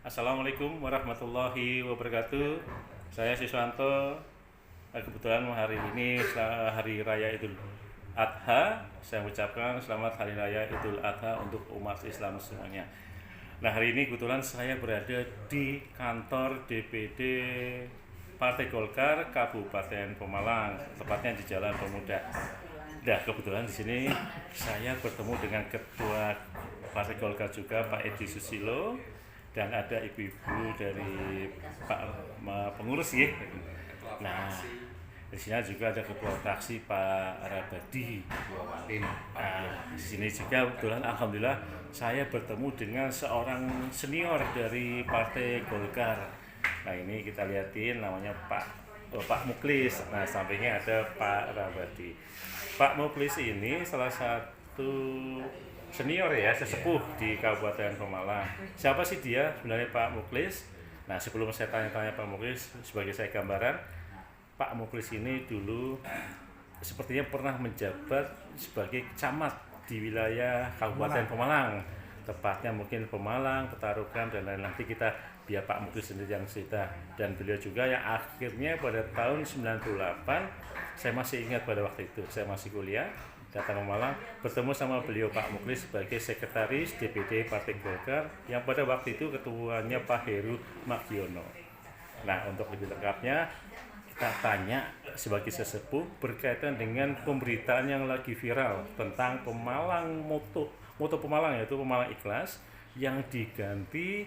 Assalamualaikum warahmatullahi wabarakatuh. Saya Siswanto. Kebetulan hari ini hari raya Idul Adha. Saya ucapkan selamat hari raya Idul Adha untuk umat Islam semuanya. Nah, hari ini kebetulan saya berada di kantor DPD Partai Golkar Kabupaten Pemalang, tepatnya di Jalan Pemuda. Nah, kebetulan di sini saya bertemu dengan Ketua Partai Golkar juga, Pak Edi Susilo, dan ada ibu-ibu dari Pak pengurus ya. Nah, di sini juga ada ketua fraksi Pak Rabadi. Nah, di sini juga kebetulan alhamdulillah saya bertemu dengan seorang senior dari Partai Golkar. Nah, ini kita lihatin namanya Pak Muklis. Nah, sampingnya ada Pak Rabadi. Pak Muklis ini salah satu senior ya, sesepuh di Kabupaten Pemalang. Siapa sih dia sebenarnya Pak Muklis? Nah, sebelum saya tanya-tanya Pak Muklis, sebagai saya gambaran, Pak Muklis ini dulu sepertinya pernah menjabat sebagai camat di wilayah Kabupaten Pemalang. Tepatnya mungkin Pemalang, Petarukan, dan lain-lain. Nanti kita biar Pak Muklis sendiri yang cerita. Dan beliau juga yang akhirnya pada tahun 98, saya masih ingat pada waktu itu, saya masih kuliah, datang ke Malang, bertemu sama beliau Pak Muklis sebagai sekretaris DPD Partai Golkar yang pada waktu itu ketuanya Pak Heru Magiono. Nah, untuk lebih lengkapnya kita tanya sebagai sesepuh berkaitan dengan pemberitaan yang lagi viral tentang Pemalang moto Pemalang, yaitu Pemalang Ikhlas, yang diganti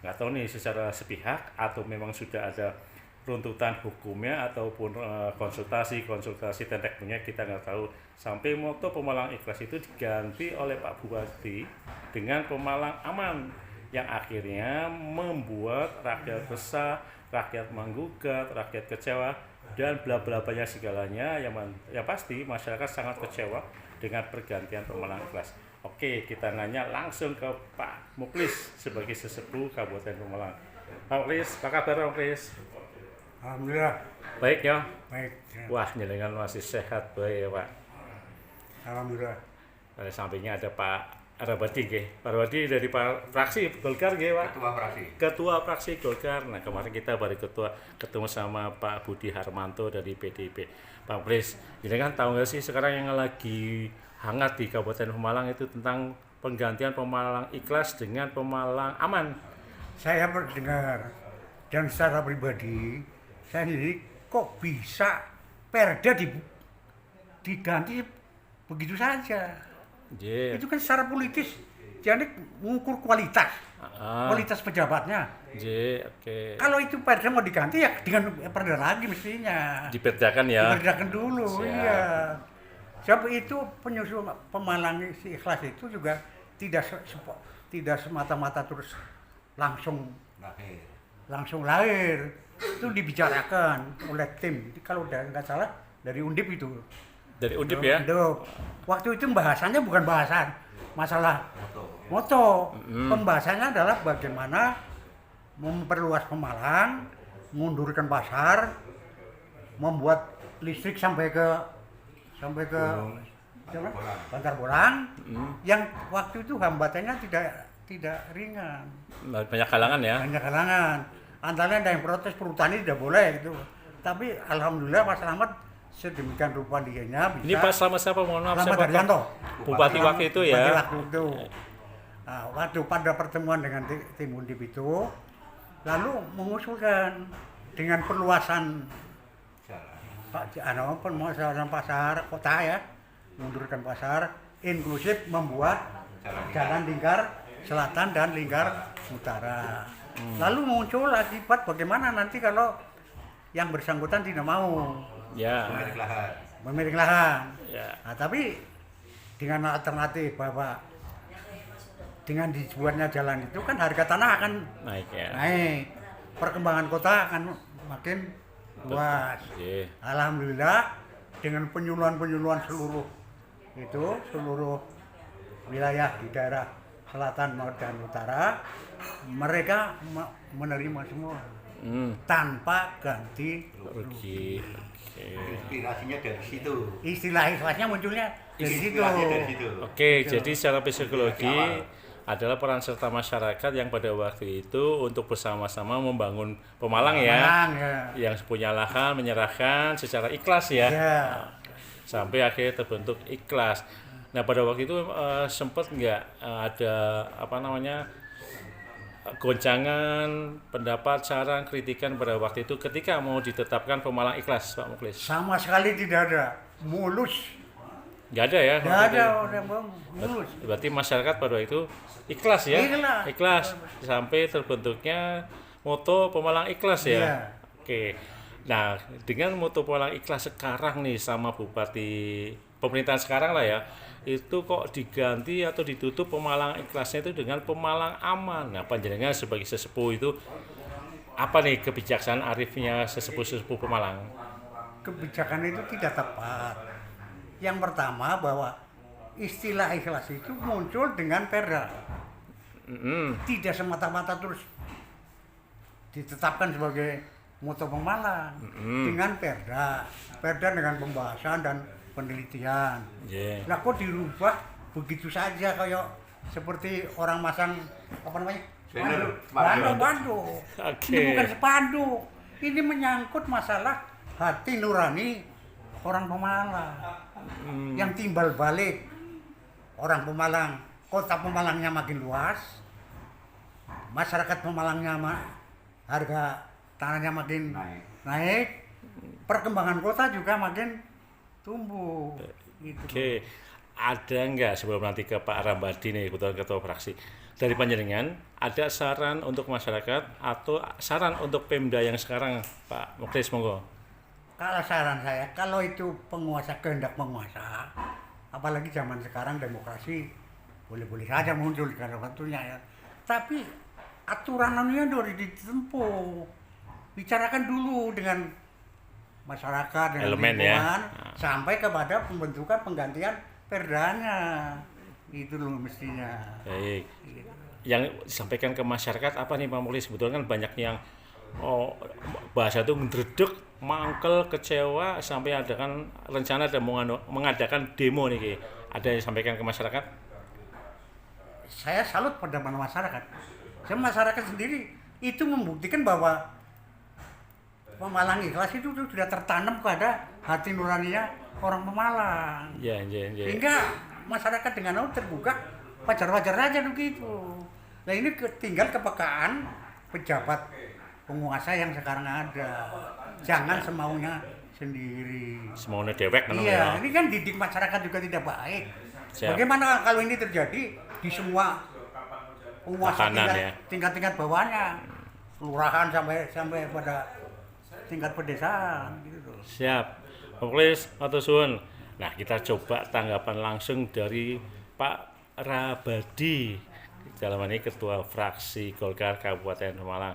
nggak tahu nih secara sepihak atau memang sudah ada runtutan hukumnya ataupun konsultasi tentek punya, kita nggak tahu, sampai moto Pemalang Ikhlas itu diganti oleh Pak Bupati dengan Pemalang Aman, yang akhirnya membuat rakyat resah, rakyat menggugat, rakyat kecewa, dan bla bla banyak segalanya, yang pasti masyarakat sangat kecewa dengan pergantian Pemalang Ikhlas. Oke, kita nanya langsung ke Pak Muklis sebagai sesepuh Kabupaten Pemalang. Pak Muklis, apa kabar Pak Muklis? Alhamdulillah. Baik ya. Baik. Ya. Wah, jenengan masih sehat baik ya Pak. Alhamdulillah. Pada sampingnya ada Pak Rabadi nggih. Pak Rabadi dari fraksi Golkar nggih, Pak. Ketua fraksi Golkar. Nah, kemarin kita baru ketemu sama Pak Budi Harmanto dari PDIP. Pak Muklis, jenengan tahu nggak sih sekarang yang lagi hangat di Kabupaten Pemalang itu tentang penggantian Pemalang Ikhlas dengan Pemalang Aman? Saya mendengar, dan secara pribadi saya sendiri kok bisa perda diganti begitu saja. Yeah. Itu kan secara politis, jadi mengukur kualitas pejabatnya. Oke. Kalau itu perda mau diganti ya dengan perda lagi mestinya. Diperdakan ya. Diperdakan dulu. Siap. Iya. Sebab itu penyusul Pemalang Ikhlas itu juga tidak semata-mata terus langsung lahir. Itu dibicarakan oleh tim. Kalau nggak salah dari Undip itu. Dari Undip ya? Waktu itu bahasannya bukan bahasan masalah moto. Pembahasannya adalah bagaimana memperluas Pemalang, mengundurkan pasar, membuat listrik sampai ke Bantar Bolang, yang waktu itu hambatannya tidak ringan. Banyak kalangan ya? Banyak kalangan. Antara ada yang protes perhutani tidak boleh gitu. Tapi alhamdulillah Pak Slamet sedemikian rupa dianya bisa. Ini Pak Slamet siapa? Mohon maaf, Slamet siapa? Daryanto. Bupati waktu itu ya? Bupati waktu itu. Nah, waktu pada pertemuan dengan tim Undip itu, lalu mengusulkan dengan perluasan perluasan pasar kota ya, mengundurkan pasar, inklusif, membuat jalan lingkar selatan dan lingkar utara. Lalu muncul akibat bagaimana nanti kalau yang bersangkutan tidak mau memiliki lahan. Ya. Nah, tapi dengan alternatif bahwa dengan dibuatnya jalan itu kan harga tanah akan Naik ya. naik, perkembangan kota akan makin luas. Alhamdulillah dengan penyuluhan seluruh wilayah di daerah selatan dan utara, mereka menerima semua tanpa ganti rugi. Inspirasinya dari situ. Istilah ikhlasnya munculnya dari situ. Oke, jadi secara psikologi adalah peran serta masyarakat yang pada waktu itu untuk bersama-sama membangun Pemalang ya, Menang, ya. yang punya lahan menyerahkan secara ikhlas ya, Ya. sampai akhirnya terbentuk ikhlas. Nah pada waktu itu sempat nggak ada apa namanya goncangan, pendapat, saran, kritikan pada waktu itu ketika mau ditetapkan Pemalang ikhlas, Pak Mukhlis? Sama sekali tidak ada. Mulus. Nggak ada ya? Tidak waktu ada itu? orang Bang. Mulus. Berarti masyarakat pada waktu itu ikhlas ya? Ikhlas. Ikhlas. Sampai terbentuknya moto Pemalang ikhlas ya? Iya. Oke. Nah, dengan moto Pemalang ikhlas sekarang nih sama Bupati pemerintahan sekarang lah ya, itu kok diganti atau ditutup Pemalang ikhlasnya itu dengan Pemalang aman. Nah, panjenengan sebagai sesepuh itu apa nih kebijaksanaan arifnya sesepuh-sesepuh Pemalang? Kebijakan itu tidak tepat. Yang pertama bahwa istilah ikhlas itu muncul dengan perda. Tidak semata-mata terus ditetapkan sebagai moto Pemalang dengan perda. Perda dengan pembahasan dan penelitian. Yeah. Lah kok dirubah begitu saja kayak seperti orang masang apa namanya? Banner. Spanduk. Oke. Ini bukan spanduk. Ini menyangkut masalah hati nurani orang Pemalang. Yang timbal balik orang Pemalang, kota Pemalangnya makin luas. Masyarakat Pemalangnya harga tanahnya makin naik. Perkembangan kota juga makin tumbuh. Gitu. Oke, ada nggak sebelum nanti ke Pak Rambadi nih, ketua fraksi, dari panjenengan ada saran untuk masyarakat atau saran untuk Pemda yang sekarang, Pak Mukhlis, monggo. Kalau saran saya, kalau itu penguasa kehendak penguasa, apalagi zaman sekarang demokrasi boleh-boleh saja muncul karena waktunya ya. Tapi aturannya harus ditempuh, bicarakan dulu dengan masyarakat dengan Elemen lingkungan ya. sampai kepada pembentukan penggantian perdanya, itu loh mestinya. Baik. Yang disampaikan ke masyarakat apa nih Pak Mukhlis? Sebetulnya kan banyak yang bahasa itu ngedredeg, mangkel, kecewa sampai ada kan rencana ada mengadakan demo nih Ki. Ada yang disampaikan ke masyarakat? Saya salut pada masyarakat. Saya masyarakat sendiri itu membuktikan bahwa Pemalang ikhlas itu sudah tertanam pada hati nuraninya orang Pemalang. Ya. Sehingga masyarakat dengan itu terbuka, wajar-wajar aja begitu. Nah ini tinggal kepekaan pejabat penguasa yang sekarang ada. Jangan semaunya sendiri. Semaunya dewek kan Iya, ya. ini kan didik masyarakat juga tidak baik. Siap. Bagaimana kalau ini terjadi di semua penguasa Tatanan, ya. tingkat bawahnya, kelurahan sampai pada tingkat pedesaan gitu. Siap. Pak Mukhlis, matur suwun. Nah, kita coba tanggapan langsung dari Pak Rabadi. Dalam ini Ketua Fraksi Golkar Kabupaten Pemalang.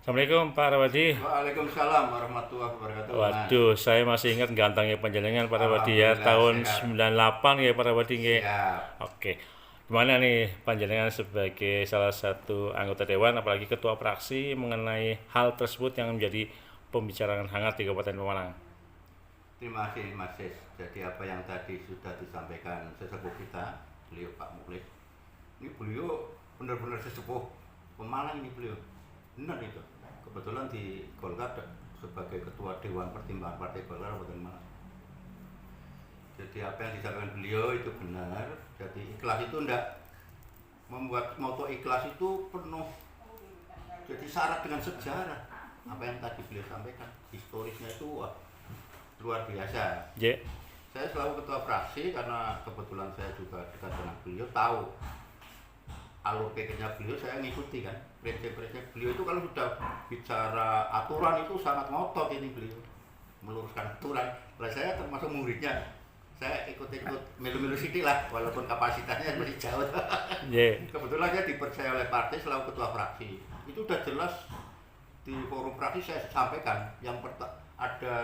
Assalamualaikum Pak Rabadi. Waalaikumsalam warahmatullahi wabarakatuh. Waduh, saya masih ingat gantengnya panjenengan Pak Rabadi ya, tahun 98 ya Pak Rabadi nggih. Siap. Oke. Gimana nih panjenengan sebagai salah satu anggota dewan apalagi ketua fraksi mengenai hal tersebut yang menjadi pembicaraan hangat di Kabupaten Pemalang? Terima kasih Mas Sis. Jadi apa yang tadi sudah disampaikan sesepuh kita, beliau Pak Mukhlis. Ini beliau benar-benar sesepuh Pemalang ini beliau. Benar itu. Kebetulan di Golkar sebagai ketua Dewan Pertimbangan Partai Golkar Kabupaten Pemalang. Jadi apa yang disampaikan beliau itu benar. Jadi ikhlas itu enggak membuat moto ikhlas itu penuh. Jadi syarat dengan sejarah. Apa yang tadi beliau sampaikan, historisnya itu wah, luar biasa. Ya. Saya selalu ketua fraksi karena kebetulan saya juga dekat dengan beliau, tahu alur pikirnya beliau, saya ngikuti kan. Prinsip-prinsip beliau itu kalau sudah bicara aturan itu sangat ngotot ini beliau, meluruskan aturan. Lah saya termasuk muridnya, saya ikut-ikut milu-milu sidik lah, walaupun kapasitasnya masih jauh. Yeah. Kebetulan saya dipercaya oleh partai selalu ketua fraksi. Itu udah jelas di forum fraksi saya sampaikan. Yang ada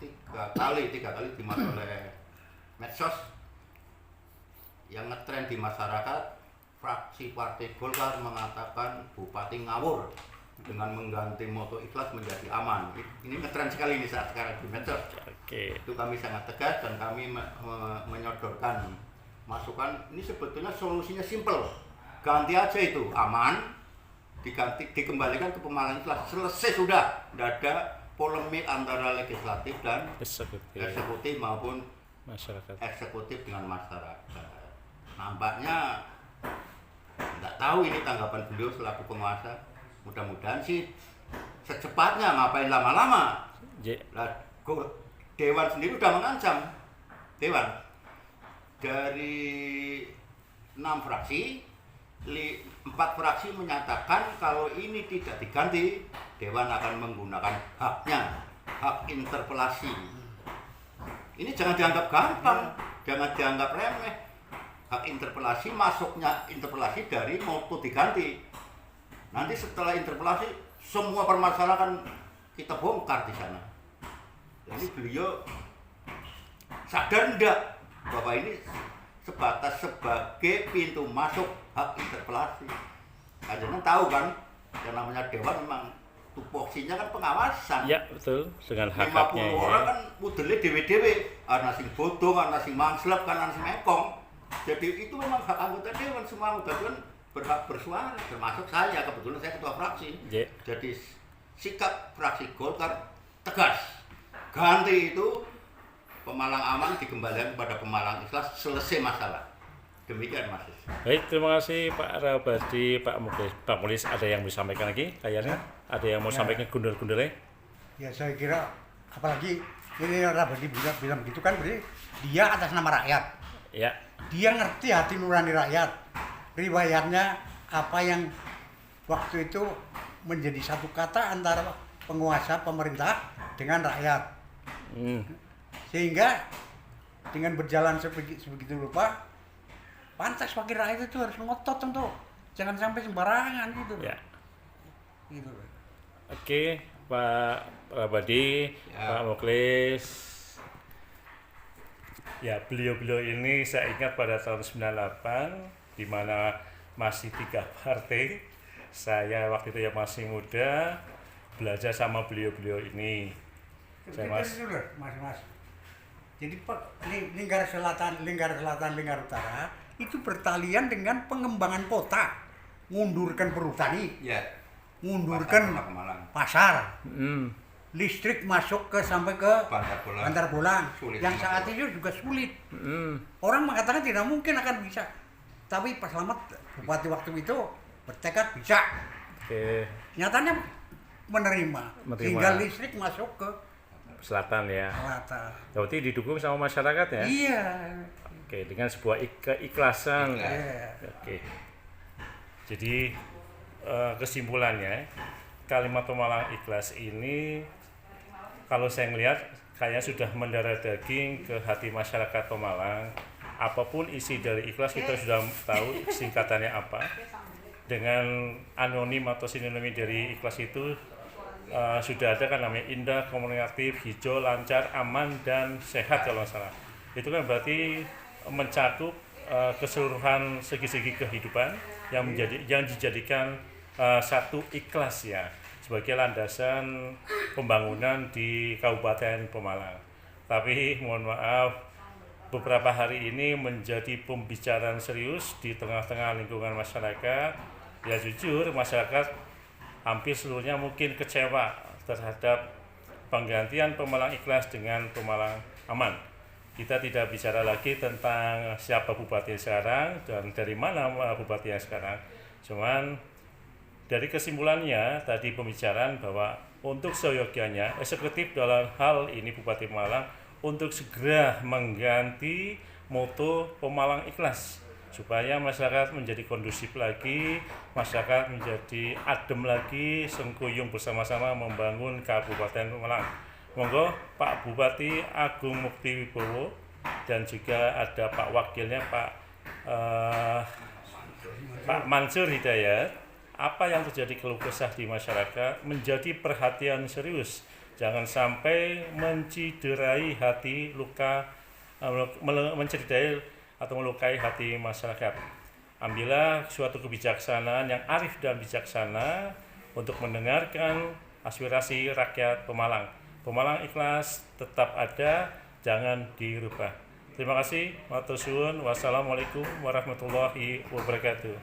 tiga kali dimas oleh medsos yang ngetrend di masyarakat. Fraksi Partai Golkar mengatakan Bupati ngawur dengan mengganti moto ikhlas menjadi aman. Ini ngetrend sekali ini saat sekarang di medsos. Oke. Itu kami sangat tegas dan kami menyodorkan masukan. Ini sebetulnya solusinya simpel, ganti aja itu aman, dikembalikan ke Pemalang Ikhlas, selesai sudah, tidak ada polemik antara legislatif dan eksekutif maupun masyarakat. Eksekutif dengan masyarakat. Nampaknya tidak tahu ini tanggapan beliau selaku penguasa. Mudah-mudahan sih secepatnya, ngapain lama-lama. Nah, Dewan sendiri sudah mengancam. Dewan dari 6 fraksi, 4 fraksi menyatakan kalau ini tidak diganti, Dewan akan menggunakan haknya, hak interpelasi. Ini jangan dianggap gampang, jangan dianggap remeh. Hak interpelasi, masuknya interpelasi dari mau diganti. Nanti setelah interpelasi, semua permasalahan kita bongkar di sana. Jadi beliau sadar enggak bahwa ini sebatas sebagai pintu masuk hak interpelasi. Kalian tahu kan, yang namanya Dewan memang tupoksinya kan pengawasan. Ya betul, dengan 50 hak-haknya. orang kan modelnya dewe-dewe, ana sing bodoh, ana sing mangslep, kan ana sing mekong. Jadi itu memang hak anggota Dewan, semua anggota Dewan berhak bersuara, termasuk saya, kebetulan saya ketua fraksi. Jadi sikap fraksi Golkar tegas, ganti itu Pemalang aman dikembalikan kepada Pemalang Ikhlas, selesai masalah. Demikian Mas. Baik, terima kasih Pak Rabadi, Pak Mukhlis. Pak Mukhlis, ada yang mau disampaikan lagi? Kayaknya ada yang mau sampaikan gundul-gundulnya? Ya saya kira apalagi ini Rabadi bilang gitu kan, berarti dia atas nama rakyat. Ya. Dia ngerti hati nurani rakyat. Riwayatnya apa yang waktu itu menjadi satu kata antara penguasa pemerintah dengan rakyat. Sehingga dengan berjalan sebegitu rupa, pantas wakil rakyat itu harus ngotot untuk jangan sampai sembarangan gitu. Ya. Gitu. Oke, Pak Rabadi, Pak Mukhlis. Ya, beliau-beliau ini saya ingat pada tahun 98 di mana masih 3 partai. Saya waktu itu yang masih muda belajar sama beliau-beliau ini. Mas. Jadi Lingkar Selatan, Lingkar Utara itu bertalian dengan pengembangan kota, mundurkan perhutani, mundurkan pasar, listrik masuk sampai ke Bantar Bolang, yang saat itu juga sulit. Orang mengatakan tidak mungkin akan bisa, tapi Pak Slamet bupati waktu itu bertekad bisa. Nyatanya menerima, sehingga listrik masuk ke selatan ya. Selatan. Berarti didukung sama masyarakat ya? Iya. Oke, dengan sebuah keikhlasan. Oke. Jadi kesimpulannya, kalimat Pemalang Ikhlas ini kalau saya melihat kayaknya sudah mendarah daging ke hati masyarakat Pemalang. Apapun isi dari ikhlas kita sudah tahu singkatannya apa. Dengan anonim atau sinonim dari ikhlas itu sudah ada kan namanya indah, komunikatif, hijau, lancar, aman, dan sehat kalau nggak salah. Itu kan berarti mencakup keseluruhan segi-segi kehidupan yang dijadikan satu ikhlas ya sebagai landasan pembangunan di Kabupaten Pemalang. Tapi mohon maaf, beberapa hari ini menjadi pembicaraan serius di tengah-tengah lingkungan masyarakat. Ya jujur, masyarakat hampir seluruhnya mungkin kecewa terhadap penggantian Pemalang Ikhlas dengan Pemalang Aman. Kita tidak bicara lagi tentang siapa bupati sekarang dan dari mana bupati yang sekarang. Cuman dari kesimpulannya tadi pembicaraan bahwa untuk seyogyanya eksekutif dalam hal ini Bupati Pemalang untuk segera mengganti moto Pemalang Ikhlas supaya masyarakat menjadi kondusif lagi, masyarakat menjadi adem lagi, sengkuyung bersama-sama membangun Kabupaten Pemalang. Monggo Pak Bupati Agung Mukti Wibowo dan juga ada Pak Wakilnya Pak Mansur Hidayat. Apa yang terjadi keluh kesah di masyarakat menjadi perhatian serius. Jangan sampai menciderai hati menciderai atau melukai hati masyarakat. Ambillah suatu kebijaksanaan yang arif dan bijaksana untuk mendengarkan aspirasi rakyat Pemalang. Pemalang Ikhlas tetap ada, jangan dirubah. Terima kasih. Matur suwun. Wassalamualaikum warahmatullahi wabarakatuh.